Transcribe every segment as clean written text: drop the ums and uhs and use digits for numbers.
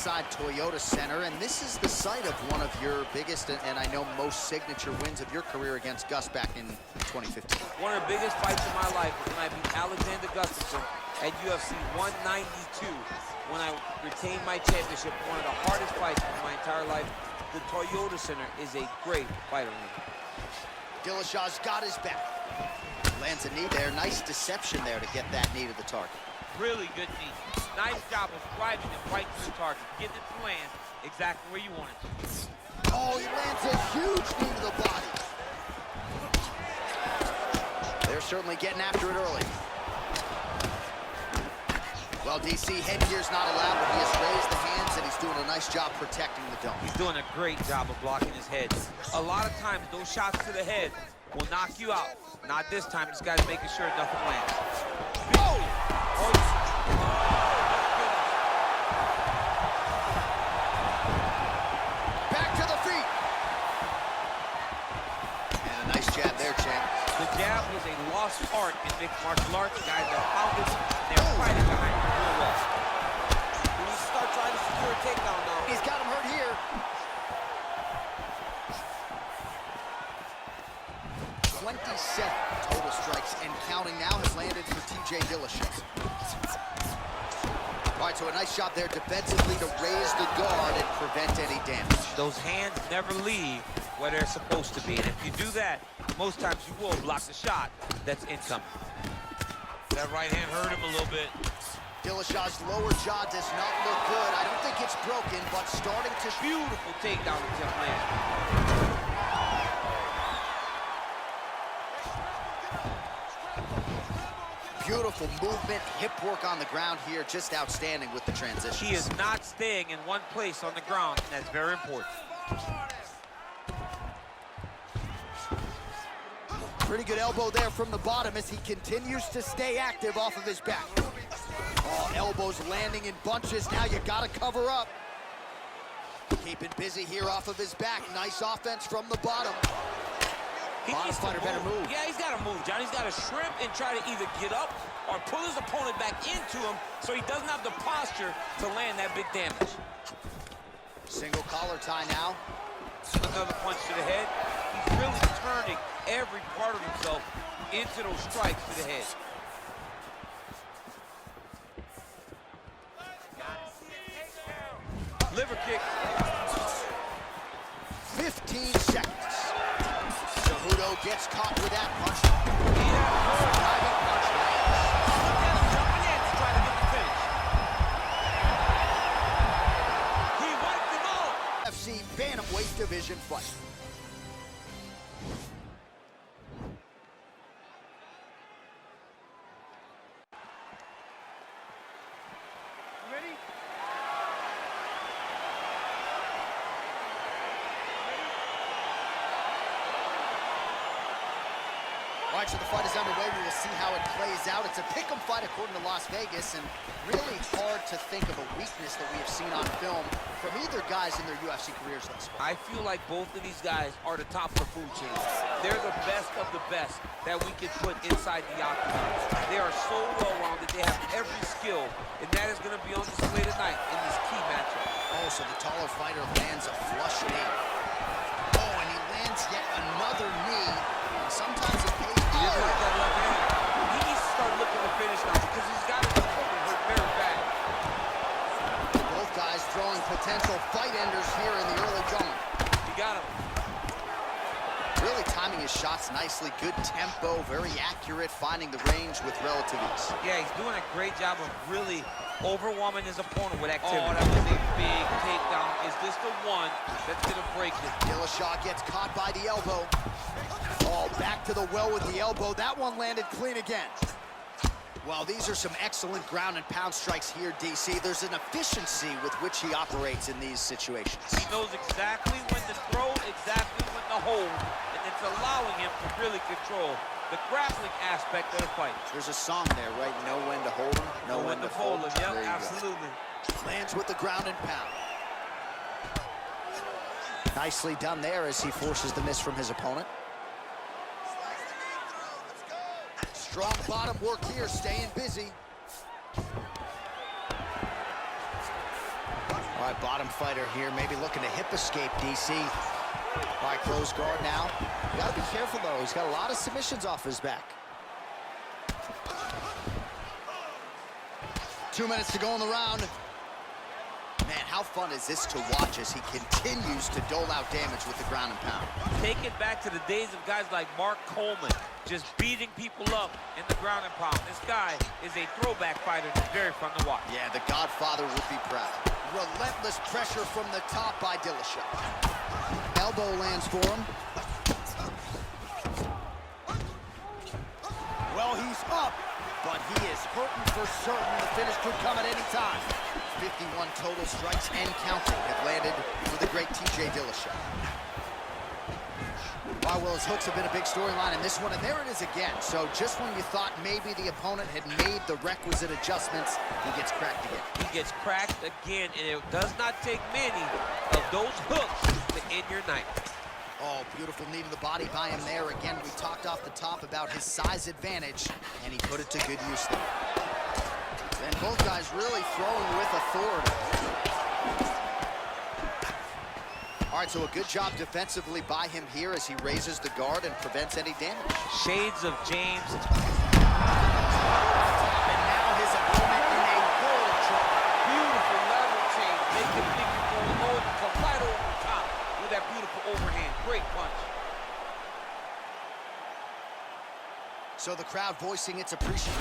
ringside Toyota Center, and this is the site of one of your biggest and I know most signature wins of your career against Gus back in 2015. One of the biggest fights of my life was when I beat Alexander Gustafsson at UFC 192 when I retained my championship. One of the hardest fights of my entire life. The Toyota Center is a great fight arena. Dillashaw's got his back. Lands a knee there. Nice deception there to get that knee to the target. Really good knee. Nice job of driving it right to the target. Getting it to land exactly where you want it to. Oh, he lands a huge knee to the body. They're certainly getting after it early. Well, DC, headgear's not allowed, but he has raised the hands, and he's doing a nice job protecting the dome. He's doing a great job of blocking his head. A lot of times, those shots to the head will knock you out. Not this time. This guy's making sure nothing lands. Oh! Oh, back to the feet. And a nice jab there, champ. The jab was a lost art in mixed martial arts. Guys that found it, they're fighting behind it real well. He needs to start trying to secure a takedown now. He's got him hurt here. 27 total strikes and counting now has landed for TJ Dillashaw. All right, so a nice job there defensively to raise the guard and prevent any damage. Those hands never leave where they're supposed to be, and if you do that, most times you will block the shot that's incoming. That right hand hurt him a little bit. Dillashaw's lower jaw does not look good. I don't think it's broken, but starting to... Beautiful takedown attempt land. Beautiful movement, hip work on the ground here, just outstanding with the transition. He is not staying in one place on the ground, and that's very important. Pretty good elbow there from the bottom as he continues to stay active off of his back. Oh, elbows landing in bunches. Now you gotta cover up. Keeping busy here off of his back. Nice offense from the bottom. Bottom fighter better move. Yeah, he's got to move, John. He's got to shrimp and try to either get up or pull his opponent back into him so he doesn't have the posture to land that big damage. Single collar tie now. Another punch to the head. He's really turning every part of himself into those strikes to the head. Liver kick. 15 seconds. Cejudo gets caught with that punch. Driving punch lands. Jumping in to try to get the finish. He wiped them all. UFC Bantamweight Division fight. Ready? All right, so the fight is underway. We will see how it plays out. It's a pick'em fight according to Las Vegas, and really hard to think of a weakness that we have seen on film from either guys in their UFC careers thus far. I feel like both of these guys are the top of the food chain. They're the best of the best that we can put inside the octagon. They are so well-rounded. They have every skill, and that is going to be on display tonight in this key matchup. Oh, so the taller fighter lands a flush knee. Oh, and he lands yet another knee. And sometimes it pays. He didn't like that left hand. He needs to start looking to finish now because he's got his opponent hurt very bad. Both guys throwing potential fight enders here in the early going. He got him. Really timing his shots nicely. Good tempo, very accurate, finding the range with relative ease. Yeah, he's doing a great job of really overwhelming his opponent with activity. Oh, that was a big takedown. Is this the one that's going to break it? Dillashaw gets caught by the elbow. Oh, back to the well with the elbow. That one landed clean again. Well, these are some excellent ground and pound strikes here, DC. There's an efficiency with which he operates in these situations. He knows exactly when to throw, exactly when to hold, and it's allowing him to really control the grappling aspect of the fight. There's a song there, right? Know when to hold him, know when to fold him. Yep, absolutely. Lands with the ground and pound. Nicely done there as he forces the miss from his opponent. Strong bottom work here, staying busy. All All right, bottom fighter here, maybe looking to hip escape, DC. All right, close guard now. You gotta be careful, though. He's got a lot of submissions off his back. 2 minutes to go in the round. Man, how fun is this to watch as he continues to dole out damage with the ground and pound? Take it back to the days of guys like Mark Coleman, just beating people up in the ground and pound. This guy is a throwback fighter that's very fun to watch. Yeah, the Godfather would be proud. Relentless pressure from the top by Dillashaw. Elbow lands for him. Well, he's up, but he is hurting for certain. The finish could come at any time. 51 total strikes and counting have landed for the great TJ Dillashaw. Wow, well, his hooks have been a big storyline in this one, and there it is again. So just when you thought maybe the opponent had made the requisite adjustments, he gets cracked again. He gets cracked again, and it does not take many of those hooks to end your night. Oh, beautiful knee to the body by him there. Again, we talked off the top about his size advantage, and he put it to good use there. And both guys really throwing with authority. All right, so a good job defensively by him here as he raises the guard and prevents any damage. Shades of James. And now his opponent in a world of trouble. Beautiful level change. Make him think you're going low and come right over the top with that beautiful overhand. Great punch. So the crowd voicing its appreciation.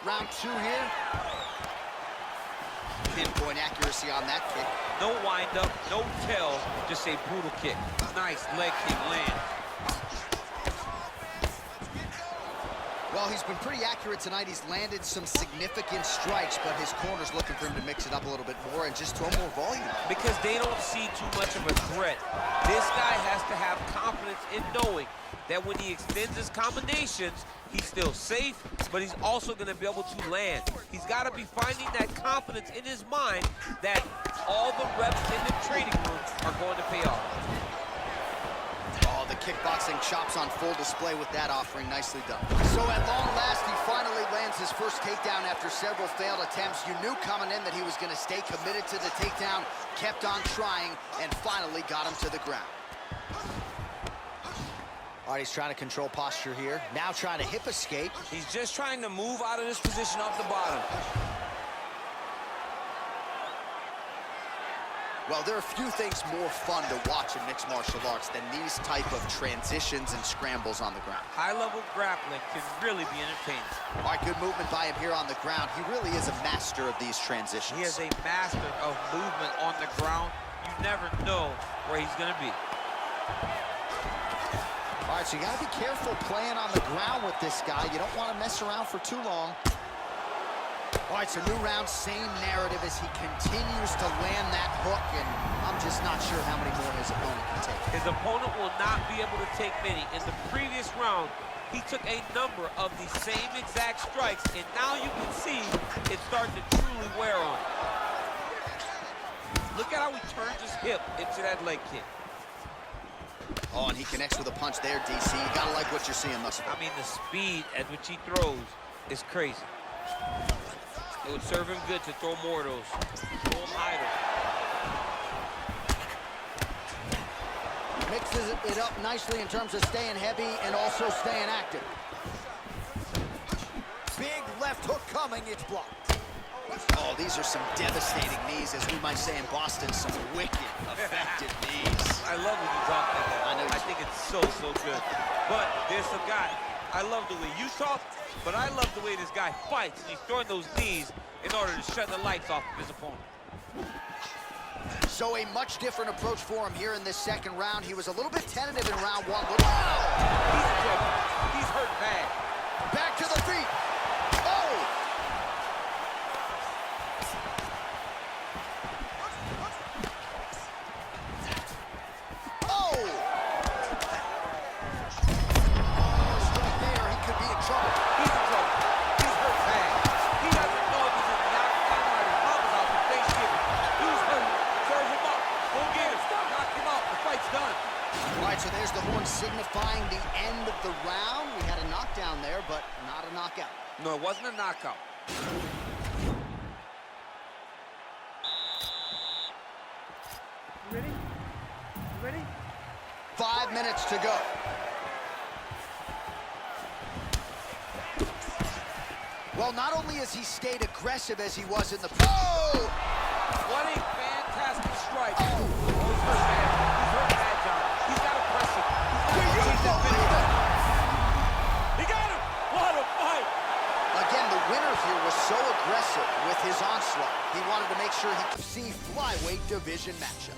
Round 2 here. Pinpoint accuracy on that kick. No wind-up, no tell, just a brutal kick. Nice leg kick land. Well, he's been pretty accurate tonight. He's landed some significant strikes, but his corner's looking for him to mix it up a little bit more and just throw more volume. Because they don't see too much of a threat. This guy has to have confidence in knowing that when he extends his combinations, he's still safe, but he's also going to be able to land. He's got to be finding that confidence in his mind that all the reps in the training room are going to pay off. Oh, the kickboxing chops on full display with that offering. Nicely done. So at long last, he finally lands his first takedown after several failed attempts. You knew coming in that he was going to stay committed to the takedown, kept on trying, and finally got him to the ground. All right, he's trying to control posture here. Now trying to hip escape. He's just trying to move out of this position off the bottom. Well, there are few things more fun to watch in mixed martial arts than these type of transitions and scrambles on the ground. High-level grappling can really be entertaining. All right, good movement by him here on the ground. He really is a master of these transitions. He is a master of movement on the ground. You never know where he's going to be. All right, so you got to be careful playing on the ground with this guy. You don't want to mess around for too long. All right, so new round, same narrative as he continues to land that hook, and I'm just not sure how many more his opponent can take. His opponent will not be able to take many. In the previous round, he took a number of the same exact strikes, and now you can see it's starting to truly wear on him. Look at how he turns his hip into that leg kick. Oh, and he connects with a punch there, DC. You gotta like what you're seeing thus far. I mean, the speed at which he throws is crazy. It would serve him good to throw more of those. Throw him idle. Mixes it up nicely in terms of staying heavy and also staying active. Big left hook coming, it's blocked. Oh, these are some devastating knees, as we might say in Boston, some wicked, effective knees. I love when you talk like that. I think it's so good. But there's some guy. I love the way you talk, but I love the way this guy fights. He's throwing those knees in order to shut the lights off of his opponent. So a much different approach for him here in this second round. He was a little bit tentative in round 1. He's in trouble. He's hurt bad. Back to the feet. Oh! Oh! Right there, he could be in trouble. He's in trouble. He's hurt bad. He doesn't know if he's in the knockdown or his mama's out for Thanksgiving. He's hurt. Serve him up. Go get him. Knock him out. The fight's done. All right, so there's the horn signifying the end of the knockdown there, but not a knockout. No, it wasn't a knockout. You ready? You ready? 5 minutes to go. Well, not only has he stayed aggressive as he was in the... Oh! What a fantastic strike. Oh, he's hurt bad. He's hurt bad, John. He's got to press him. Do you believe it? He got him. What a fight. Again, the winner here was so aggressive with his onslaught. He wanted to make sure he could see flyweight division matchup.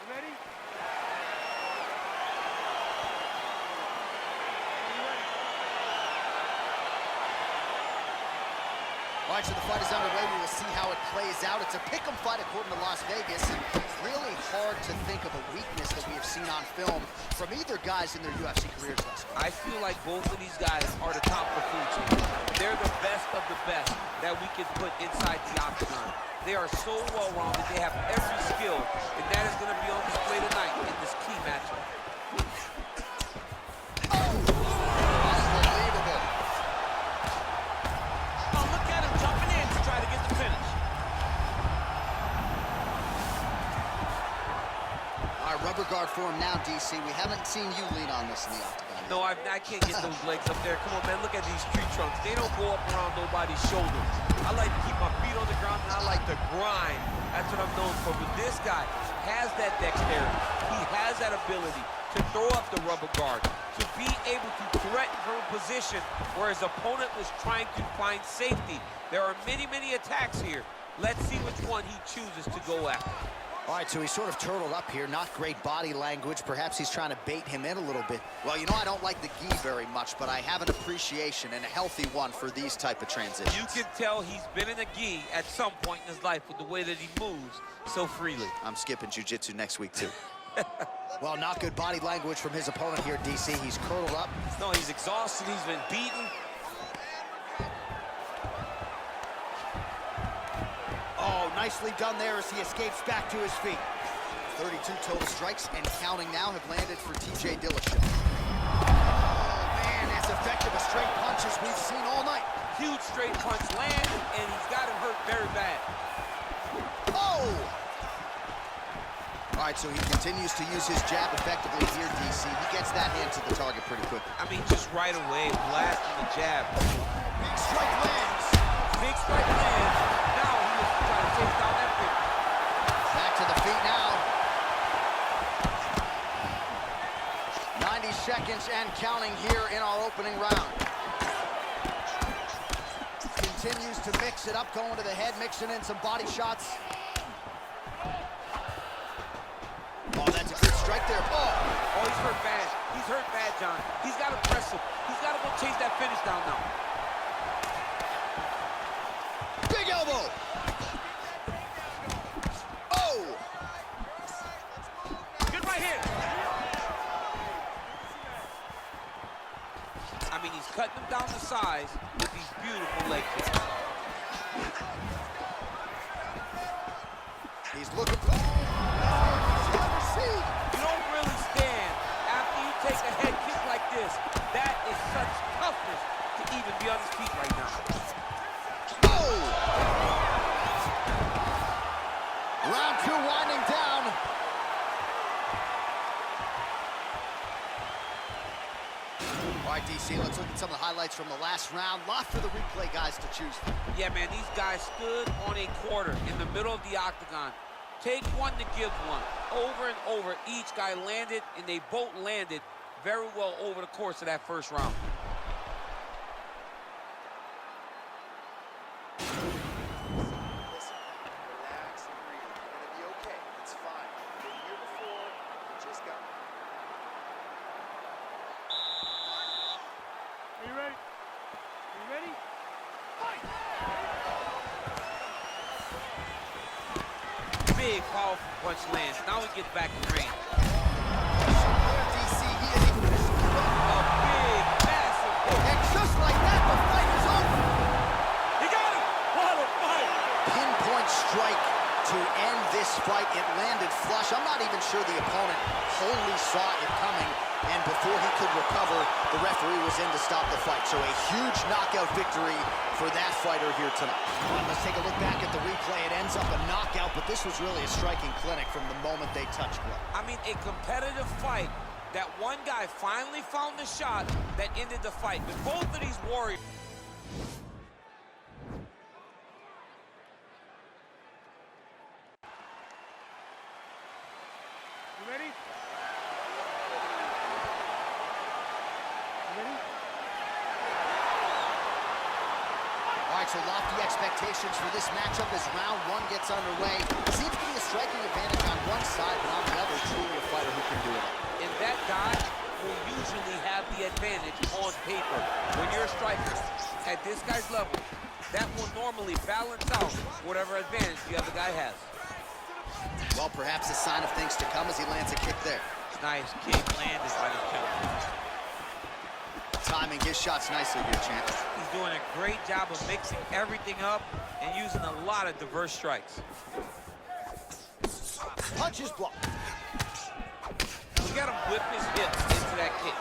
You ready? All right, so the fight is underway. We will see how it plays out. It's a pick'em fight according to Las Vegas, and really hard to think of a weakness that we have seen on film from either guys in their UFC careers thus far. I feel like both of these guys are the top of the food chain. They're the best of the best that we can put inside the octagon. They are so well-rounded. They have every skill, and that is going to be on display tonight in this key matchup. Unbelievable. Oh, look at him jumping in to try to get the finish. All right, rubber guard for him now, DC. We haven't seen you lean on this in the octagon. No, I can't get those legs up there. Come on, man, look at these tree trunks. They don't go up around nobody's shoulders. I like to keep my feet on the ground, and I like to grind. That's what I'm known for. But this guy has that dexterity. He has that ability to throw up the rubber guard, to be able to threaten from a position where his opponent was trying to find safety. There are many, many attacks here. Let's see which one he chooses to go after. All right, so he's sort of turtled up here. Not great body language. Perhaps he's trying to bait him in a little bit. Well, you know, I don't like the gi very much, but I have an appreciation, and a healthy one, for these type of transitions. You can tell he's been in a gi at some point in his life with the way that he moves so freely. I'm skipping jiu-jitsu next week, too. Well, not good body language from his opponent here, DC. He's curled up. No, he's exhausted. He's been beaten. Oh, nicely done there as he escapes back to his feet. 32 total strikes and counting now have landed for TJ Dillashaw. Oh, man, as effective a straight punch as we've seen all night. Huge straight punch land, and he's got him hurt very bad. Oh! All right, so he continues to use his jab effectively here, DC. He gets that hand to the target pretty quickly. I mean, just right away, blasting the jab. Big strike lands. Big strike lands. Now he was trying to chase down that finish. Back to the feet now. 90 seconds and counting here in our opening round. Continues to mix it up, going to the head, mixing in some body shots. Oh, that's a good strike there. Oh, he's hurt bad. He's hurt bad, John. He's got to press him. He's got to go chase that finish down now. Big elbow. Oh! Good right hand. I mean, he's cutting him down to size with these beautiful leg kicks. He's looking. You don't really stand after you take a head kick like this. That is such toughness to even be on his feet right now. Oh! Round two winding down. All right, DC, let's look at some of the highlights from the last round. Lot for the replay guys to choose from. Yeah, man, these guys stood on a quarter in the middle of the octagon. Take one to give one. Over and over, each guy landed, and they both landed very well over the course of that first round. Listen, relax and breathe. You're gonna be okay. It's fine. You've been here before. You just got. Are you ready? Are you ready? Fight! Big, powerful punch lands. Now we get back in range. DC, he is a A big, massive hook. and just like that, the fight is over. He got him! What a fight! Pinpoint strike to end this fight. It landed flush. I'm not even sure the opponent wholly saw it coming, and before he could recover, the referee was in to stop the fight. So a huge knockout victory for that fighter here tonight. All right, let's take a look back at the replay. It ends up a knockout, but this was really a striking clinic from the moment they touched blood. I mean, a competitive fight. That one guy finally found the shot that ended the fight. But both of these warriors... You ready? You ready? All right, so lofty expectations for this matchup as round one gets underway. Seems to be a striking advantage on one side, but on the other, truly a fighter who can do it. And that guy will usually have the advantage on paper. When you're a striker at this guy's level, that will normally balance out whatever advantage the other guy has. Well, perhaps a sign of things to come as he lands a kick there. Nice kick landed by the counter. Timing his shots nicely here, champ. He's doing a great job of mixing everything up and using a lot of diverse strikes. Punches blocked. You got him whip his hips into that kick.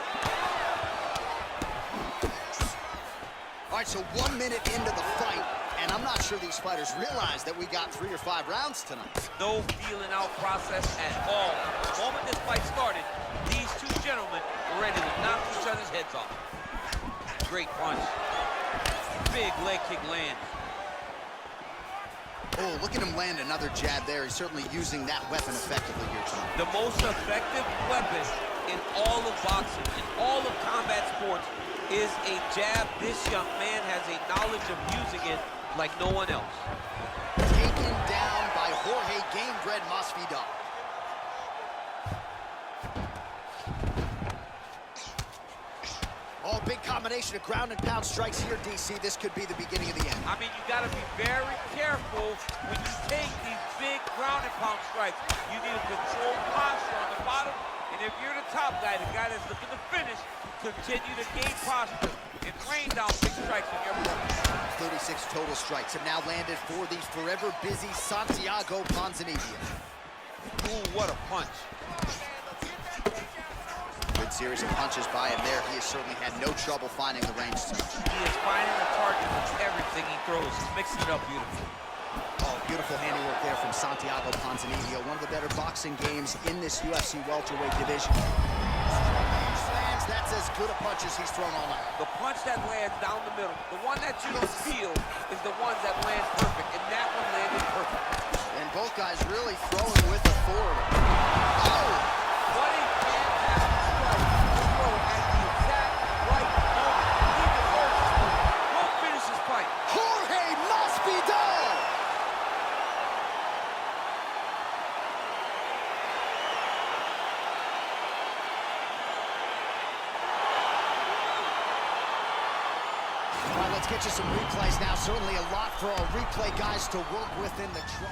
All right, so 1 minute into the fight, and I'm not sure these fighters realize that we got 3 or 5 rounds tonight. No feeling out process at all. The moment this fight started, these two gentlemen were ready to knock each other's heads off. Great punch. Big leg kick lands. Oh, look at him land another jab there. He's certainly using that weapon effectively here tonight. The most effective weapon in all of boxing, in all of combat sports, is a jab. This young man has a knowledge of using it like no one else. Taken down by Jorge Gamebred Masvidal. Oh, big combination of ground and pound strikes here, DC. This could be the beginning of the end. I mean, you got to be very careful when you take these big ground and pound strikes. You need a controlled posture on the bottom, and if you're the top guy, the guy that's looking to finish, continue to gain posture and rain down big strikes on your opponent. 36 total strikes have now landed for the forever busy Santiago Ponzinibbio. Ooh, what a punch. Good series of punches by him there. He has certainly had no trouble finding the range. He is finding the target with everything he throws. He's mixing it up beautifully. Oh, beautiful handiwork there from Santiago Ponzinibbio. One of the better boxing games in this UFC welterweight division. Lands, that's as good a punch as he's thrown all night. The punch that lands down the middle, the one that you don't feel, is the ones that land perfect, and that one landed perfect. And both guys really throwing with authority. Oh! What a fantastic strike to throw at the exact right moment. He deserves this one. Won't finish his fight. Jorge Masvidal! All right, let's get you some replays now. Certainly a lot for our replay guys to work with in the truck.